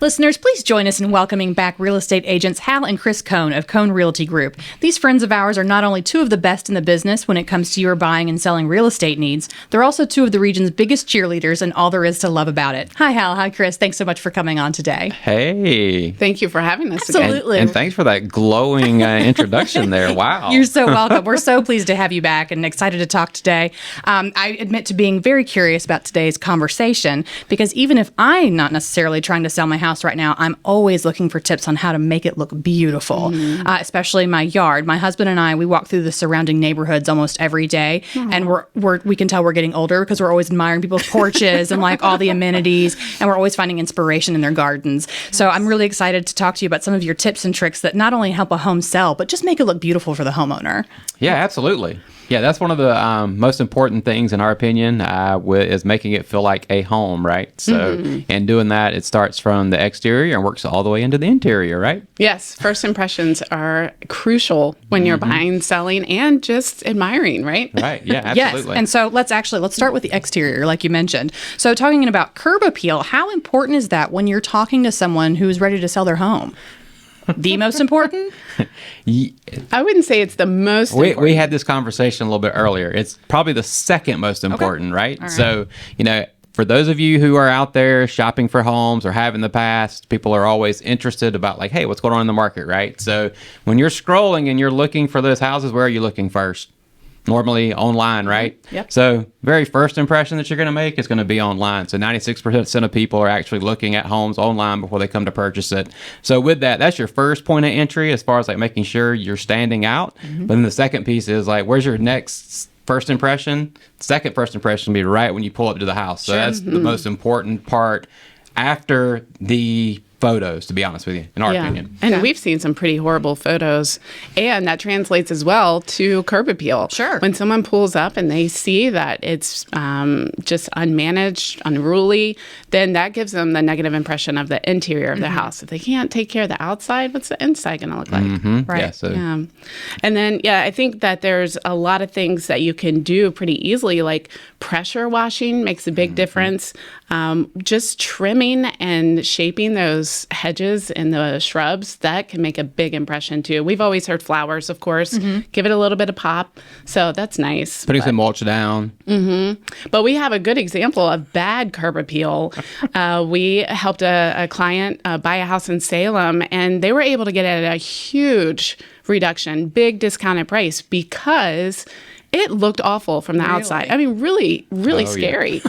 Listeners, please join us in welcoming back real estate agents Hal and Kris Cone of Cone Realty Group. These friends of ours are not only two of the best in the business when it comes to your buying and selling real estate needs, they're also two of the region's biggest cheerleaders and all there is to love about it. Hi, Hal. Hi, Kris. Thanks so much for coming on today. Hey. Thank you for having us Absolutely. again. And thanks for that glowing introduction there. Wow. You're so welcome. We're so pleased to have you back and excited to talk today. I admit to being very curious about today's conversation because even if I'm not necessarily trying to sell my house right now, I'm always looking for tips on how to make it look beautiful, especially my yard. My husband and I, we walk through the surrounding neighborhoods almost every day, and we can tell we're getting older because we're always admiring people's porches and like all the amenities, and we're always finding inspiration in their gardens. So I'm really excited to talk to you about some of your tips and tricks that not only help a home sell, but just make it look beautiful for the homeowner. Yeah, absolutely. Yeah, that's one of the most important things, in our opinion, is making it feel like a home, right? So, and doing that, it starts from the exterior and works all the way into the interior, right? Yes, first impressions are crucial when you're buying, selling, and just admiring, right? Right, yeah, absolutely. Yes, and so let's start with the exterior, like you mentioned. So talking about curb appeal, how important is that when you're talking to someone who's ready to sell their home? The most important? I wouldn't say it's the most important. We had this conversation a little bit earlier. It's probably the second most important, right? So, for those of you who are out there shopping for homes or have in the past, people are always interested about like, hey, what's going on in the market, right? So when you're scrolling and you're looking for those houses, where are you looking first? Normally online, right? Yep. So very first impression that you're going to make is going to be online. So 96% of people are actually looking at homes online before they come to purchase it. So with that, that's your first point of entry as far as like making sure you're standing out. But then the second piece is like, where's your next first impression? Second first impression will be right when you pull up to the house. So that's the most important part after the photos, to be honest with you, in our opinion. And we've seen some pretty horrible photos, and that translates as well to curb appeal. Sure. When someone pulls up and they see that it's just unmanaged, unruly, then that gives them the negative impression of the interior of the house. If they can't take care of the outside, what's the inside going to look like? Right. And then, I think that there's a lot of things that you can do pretty easily, like pressure washing makes a big difference. Just trimming and shaping those hedges and the shrubs, that can make a big impression too. We've always heard flowers, of course, give it a little bit of pop. So that's nice. Putting some mulch down. But we have a good example of bad curb appeal. We helped a client buy a house in Salem, and they were able to get it at a huge reduction, big discounted price, because it looked awful from the outside. I mean, really, really scary.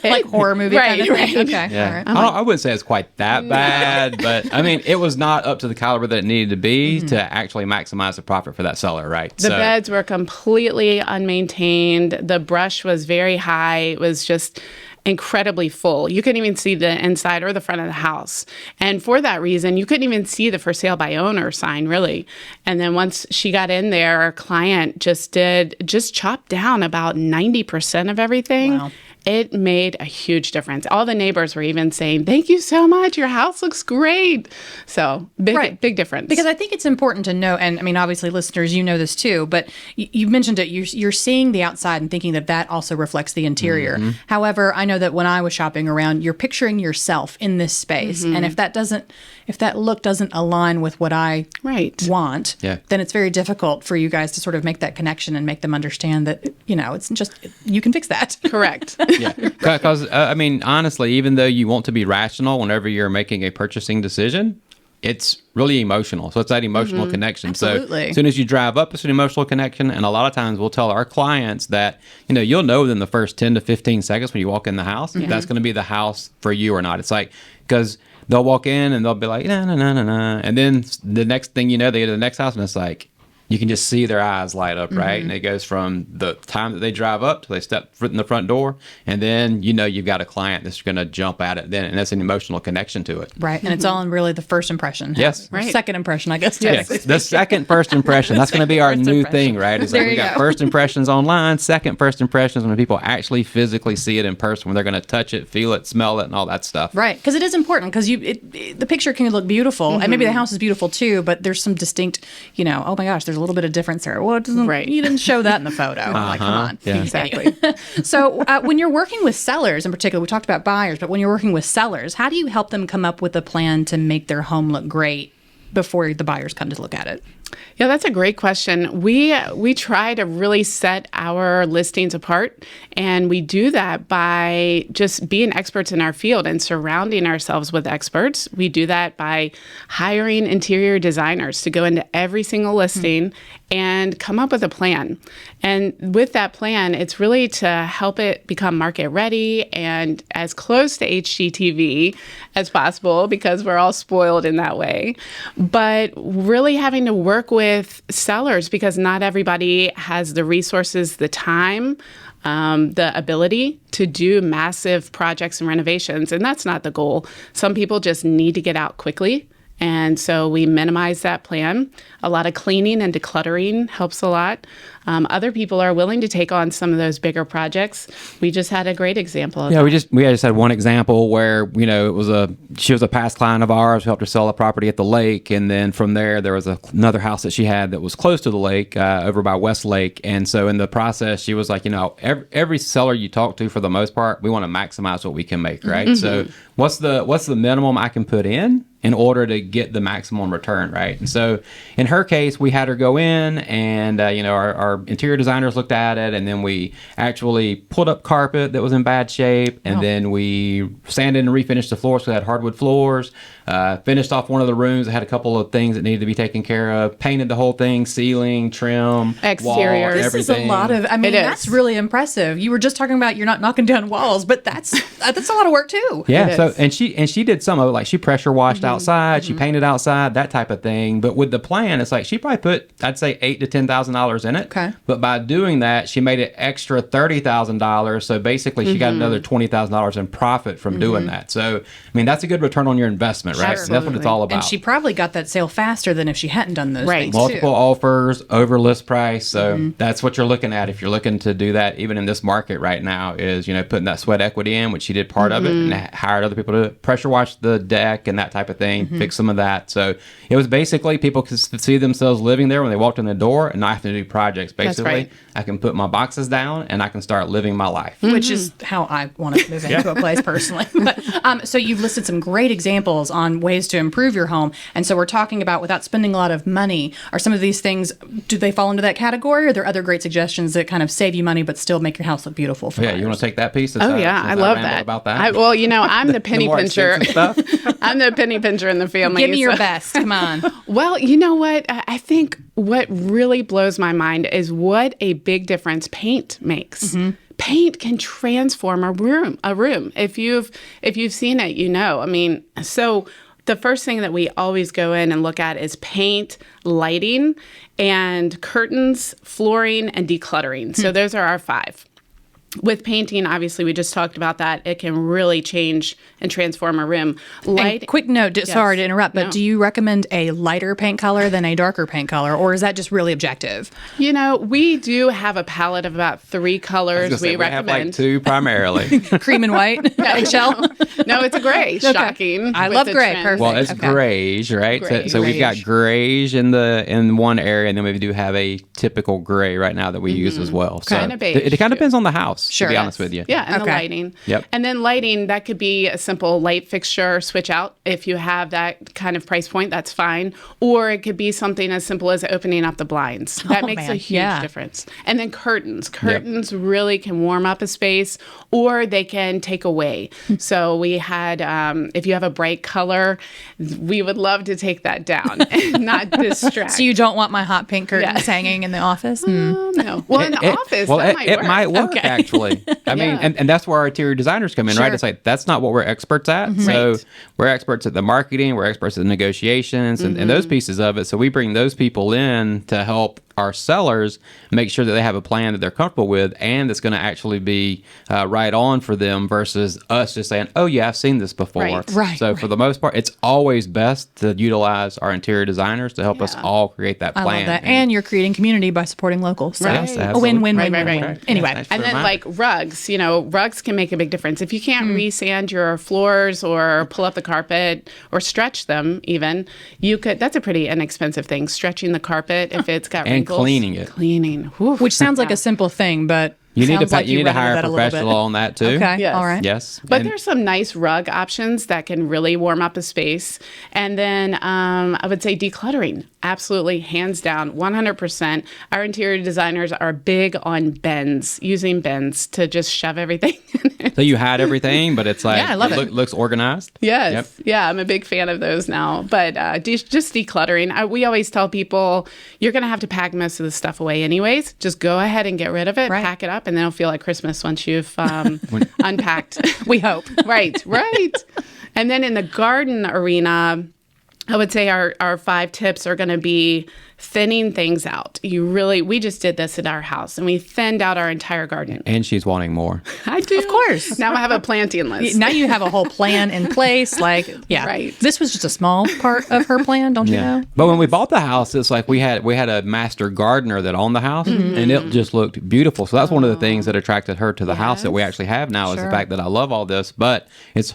Like horror movie kind of thing. Okay. Yeah. All right. I wouldn't say it's quite that bad, but I mean, it was not up to the caliber that it needed to be to actually maximize the profit for that seller, right? The beds were completely unmaintained. The brush was very high. It was just incredibly full. You couldn't even see the inside or the front of the house. And for that reason, you couldn't even see the for sale by owner sign, really. And then once she got in there, our client just chopped down about 90% of everything. Wow. It made a huge difference. All the neighbors were even saying, "Thank you so much. Your house looks great." So big difference. Because I think it's important to know, and I mean, obviously, listeners, you know this too, but you mentioned it. You're seeing the outside and thinking that also reflects the interior. However, I know that when I was shopping around, you're picturing yourself in this space, and if that look doesn't align with what I want, then it's very difficult for you guys to sort of make that connection and make them understand that it's just you can fix that. Correct. Yeah, because I mean, honestly, even though you want to be rational whenever you're making a purchasing decision, it's really emotional. So it's that emotional connection. Absolutely. So as soon as you drive up, it's an emotional connection. And a lot of times we'll tell our clients that, you'll know within the first 10 to 15 seconds when you walk in the house, if that's going to be the house for you or not. It's like, because they'll walk in and they'll be like, no. And then the next thing you know, they get to the next house and it's like, you can just see their eyes light up, right? And it goes from the time that they drive up till they step foot in the front door. And then, you've got a client that's going to jump at it then. And that's an emotional connection to it. Right. And it's all in really the first impression. Yes. Right. Second impression, I guess. Yes. The second first impression. That's going to be our new thing, right? It's like we got first impressions online, second first impressions when people actually physically see it in person, when they're going to touch it, feel it, smell it, and all that stuff. Right. Because it is important, because the picture can look beautiful. And maybe the house is beautiful too, but there's some distinct, oh my gosh, there's there's a little bit of difference there. Well, you didn't show that in the photo. I'm like, come on. Yeah. Exactly. So when you're working with sellers in particular, we talked about buyers, but when you're working with sellers, how do you help them come up with a plan to make their home look great before the buyers come to look at it? Yeah, that's a great question. We try to really set our listings apart, and we do that by just being experts in our field and surrounding ourselves with experts. We do that by hiring interior designers to go into every single listing and come up with a plan. And with that plan, it's really to help it become market ready and as close to HGTV as possible, because we're all spoiled in that way. But really having to work with sellers, because not everybody has the resources, the time, the ability to do massive projects and renovations. And that's not the goal. Some people just need to get out quickly. And so we minimize that plan. A lot of cleaning and decluttering helps a lot. Other people are willing to take on some of those bigger projects. We just had a great example of that. We just had one example where, she was a past client of ours. We helped her sell a property at the lake. And then from there was another house that she had that was close to the lake, over by West Lake. And so in the process, she was like, every seller you talk to, for the most part, we want to maximize what we can make, right? Mm-hmm. So what's the minimum I can put in order to get the maximum return, right? And so in her case, we had her go in and, our interior designers looked at it, and then we actually pulled up carpet that was in bad shape, and then we sanded and refinished the floors, so we had hardwood floors, finished off one of the rooms that had a couple of things that needed to be taken care of, painted the whole thing, ceiling, trim, exterior, wall, this everything. Is a lot of, that's really impressive. You were just talking about you're not knocking down walls, but that's a lot of work too. Yeah, so and she did some of it, like she pressure washed outside, she painted outside, that type of thing. But with the plan, it's like she probably put, I'd say, $8,000 to $10,000 in it. Okay. But by doing that, she made it extra $30,000. So basically, she got another $20,000 in profit from doing that. So that's a good return on your investment, right? Absolutely. That's what it's all about. And she probably got that sale faster than if she hadn't done those things Multiple too. offers, over list price. So that's what you're looking at if you're looking to do that. Even in this market right now, is putting that sweat equity in, which she did part of it, and hired other people to pressure wash the deck and that type of thing, fix some of that. So it was basically people could see themselves living there when they walked in the door and not having to do projects. Basically, right. I can put my boxes down and I can start living my life. Which is how I want to move into a place personally. But, so you've listed some great examples on ways to improve your home. And so we're talking about, without spending a lot of money, are some of these things, do they fall into that category? Or are there other great suggestions that kind of save you money but still make your house look beautiful for buyers? You want to take that piece? I love that. About that. I'm the penny more pincher. stuff. I'm the penny pincher in the family. Give me your best. Come on. Well, you know what? I think what really blows my mind is what a big difference paint makes. Paint can transform a room. If you've seen it, so the first thing that we always go in and look at is paint, lighting, and curtains, flooring, and decluttering. So those are our 5. With painting, obviously, we just talked about that. It can really change and transform a room. And quick note, sorry to interrupt, but do you recommend a lighter paint color than a darker paint color, or is that just really objective? We do have a palette of about 3 colors we recommend. We have like 2 primarily. Cream and white? Eggshell? No, it's a gray. Shocking. I love gray. Perfect. Well, it's grayish, right? Grayish. So we've got grayish in one area, and then we do have a typical gray right now that we use as well. So kind of beige, it kind of depends on the house. Sure. To be honest with you. Yeah, and the lighting. Yep. And then lighting, that could be a simple light fixture switch out. If you have that kind of price point, that's fine. Or it could be something as simple as opening up the blinds. That makes a huge difference. And then curtains. Curtains really can warm up a space, or they can take away. So we had, if you have a bright color, we would love to take that down and not distract. So you don't want my hot pink curtains hanging in the office? No. Well, in the office, it might work, actually. I mean, and that's where our interior designers come in, right? It's like, that's not what we're experts at. So we're experts at the marketing, we're experts at the negotiations and those pieces of it. So we bring those people in to help our sellers make sure that they have a plan that they're comfortable with and that's going to actually be right on for them versus us just saying, oh yeah, I've seen this before. Right. So for the most part, it's always best to utilize our interior designers to help us all create that plan. I love that. And you're creating community by supporting local. So Yes, a win-win, Right. win-win. Anyway. Thanks for And the then reminder. like rugs, rugs can make a big difference. If you can't resand your floors or pull up the carpet or stretch them even, that's a pretty inexpensive thing. Stretching the carpet if it's got And wrinkles. cleaning. Whew. Which sounds like a simple thing, but You need sounds to like you need to rented hire that a little bit. professional on that too. Okay. Yes. All right. Yes. But And- there's some nice rug options that can really warm up a space. And then I would say decluttering. Absolutely, hands down, 100%. Our interior designers are big on bins, using bins to just shove everything in. so you hide everything, but it's like Yeah, I love it. looks organized. Yes. Yep. Yeah, I'm a big fan of those now. But just decluttering. We always tell people you're going to have to pack most of the stuff away anyways. Just go ahead and get rid of it, Right. pack it up, and then it'll feel like Christmas once you've unpacked. We hope. Right. And then in the garden arena, I would say our 5 tips are going to be thinning things out. We just did this at our house and we thinned out our entire garden. And she's wanting more. I do. Of course. Now I have a planting list. Now you have a whole plan in place. Like, yeah. Right. This was just a small part of her plan, don't you know? But when we bought the house, it's like we had a master gardener that owned the house, Mm-hmm. and it just looked beautiful. So that's one of the things that attracted her to the house that we actually have now is the Sure. fact that I love all this, but it's.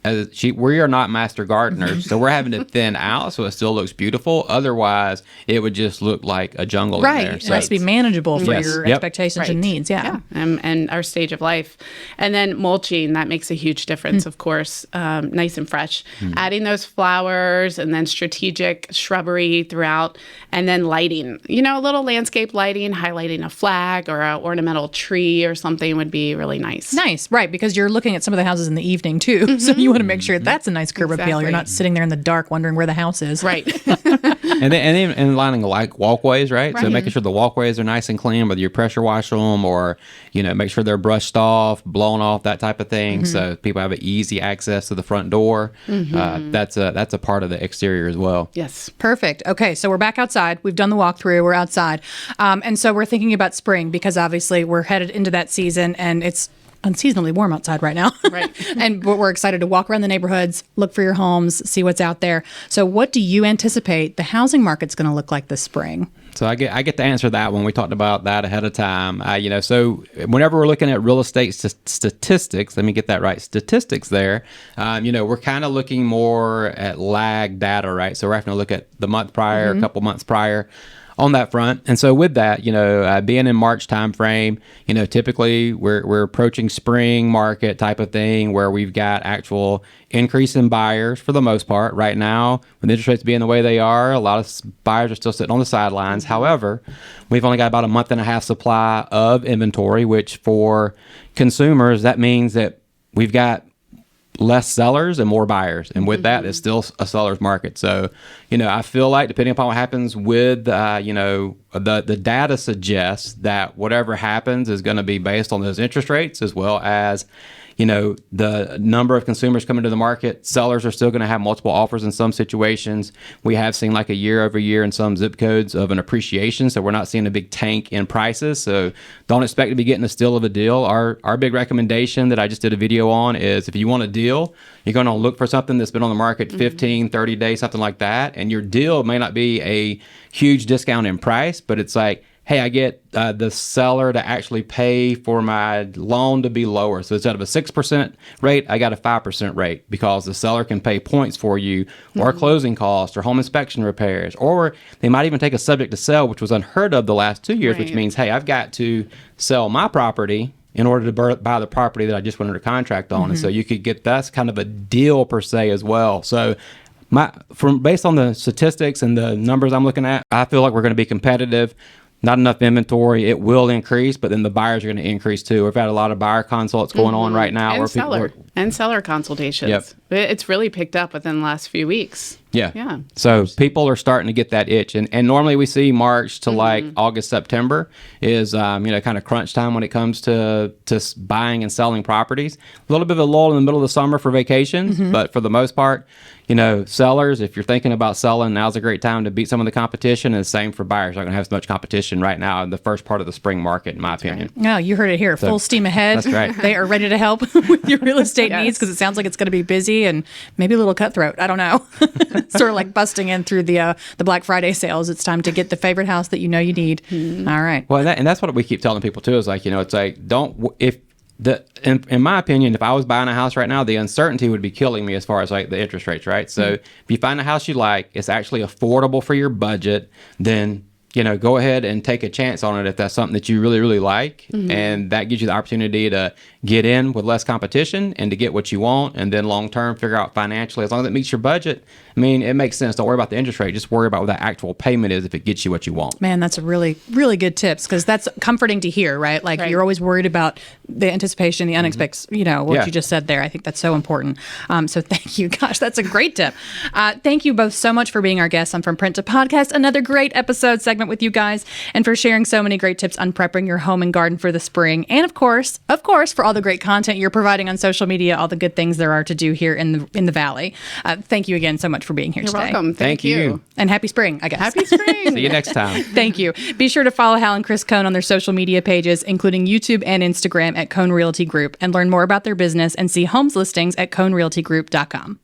We are not master gardeners, so we're having to thin out so it still looks beautiful. Otherwise, it would just look like a jungle in Right. there. It has to be manageable for Yes. your Yep. expectations and needs. Yeah. And our stage of life. And then mulching, that makes a huge difference, of course, nice and fresh. Adding those flowers and then strategic shrubbery throughout. And then lighting, a little landscape lighting, highlighting a flag or an ornamental tree or something would be really nice. Nice, right? Because you're looking at some of the houses in the evening too, so you want to make sure that's a nice curb appeal. You're Exactly. not sitting there in the dark wondering where the house is. Right. and then lining like walkways, right? So making sure the walkways are nice and clean, whether you pressure wash them or make sure they're brushed off, blown off, that type of thing, so people have an easy access to the front door. That's a part of the exterior as well. Yes. Perfect. Okay, so we're back outside. We've done the walkthrough. We're outside, and so we're thinking about spring because obviously we're headed into that season, and it's unseasonably warm outside right now. Right. But we're excited to walk around the neighborhoods, look for your homes, see what's out there. So what do you anticipate the housing market's going to look like this spring? So I get to answer that when we talked about that ahead of time. So whenever we're looking at real estate statistics, let me get that right, statistics there, we're kind of looking more at lag data, right? So we're having to look at the month prior, a couple months prior on that front. And so with that, being in March timeframe, typically we're approaching spring market type of thing where we've got actual increase in buyers for the most part. Right now, with interest rates being the way they are, a lot of buyers are still sitting on the sidelines. However, we've only got about a month and a half supply of inventory, which for consumers, that means that we've got less sellers and more buyers. And with that, it's still a seller's market. So, I feel like depending upon what happens with, the data suggests that whatever happens is going to be based on those interest rates as well as, the number of consumers coming to the market. Sellers are still going to have multiple offers in some situations. We have seen like a year over year in some zip codes of an appreciation. So we're not seeing a big tank in prices. So don't expect to be getting a steal of a deal. Our big recommendation that I just did a video on is if you want a deal, you're going to look for something that's been on the market 15, 30 days, something like that. And your deal may not be a huge discount in price, but it's like, hey, I get the seller to actually pay for my loan to be lower. So instead of a 6% rate, I got a 5% rate because the seller can pay points for you or closing costs or home inspection repairs. Or they might even take a subject to sell, which was unheard of the last 2 years, which means, hey, I've got to sell my property in order to buy the property that I just went under contract on. And so you could get, that's kind of a deal per se as well. So based on the statistics and the numbers I'm looking at, I feel like we're going to be competitive. Not enough inventory, it will increase, but then the buyers are going to increase too. We've had a lot of buyer consults going on right now. And seller consultations. Yep. It's really picked up within the last few weeks. Yeah. So people are starting to get that itch. And normally we see March to like August, September is, kind of crunch time when it comes to buying and selling properties. A little bit of a lull in the middle of the summer for vacations, but for the most part, sellers, if you're thinking about selling, now's a great time to beat some of the competition. And the same for buyers. Not going to have as much competition right now in the first part of the spring market, in my opinion. No, you heard it here. Full steam ahead. That's right. They are ready to help with your real estate needs because it sounds like it's going to be busy and maybe a little cutthroat. I don't know. Sort of like busting in through the Black Friday sales. It's time to get the favorite house that you know you need. All right. Well, and that's what we keep telling people too. Is like, it's like in my opinion, if I was buying a house right now, the uncertainty would be killing me as far as like the interest rates, right? So if you find a house you like, it's actually affordable for your budget, then go ahead and take a chance on it if that's something that you really, really like. And that gives you the opportunity to get in with less competition and to get what you want. And then long term, figure out financially, as long as it meets your budget, I mean, it makes sense. Don't worry about the interest rate. Just worry about what that actual payment is if it gets you what you want. Man, that's a really, really good tips because that's comforting to hear, right? Like you're always worried about the anticipation, the unexpected, what you just said there. I think that's so important. So thank you. Gosh, that's a great tip. Thank you both so much for being our guests on From Print to Podcast. Another great episode segment with you guys and for sharing so many great tips on prepping your home and garden for the spring. And of course, for all the great content you're providing on social media, all the good things there are to do here in the Valley. Thank you again so much for being here today. You're welcome. Thank you. And happy spring, I guess. Happy spring. See you next time. Thank you. Be sure to follow Hal and Kris Cone on their social media pages, including YouTube and Instagram at Cone Realty Group, and learn more about their business and see homes listings at conerealtygroup.com.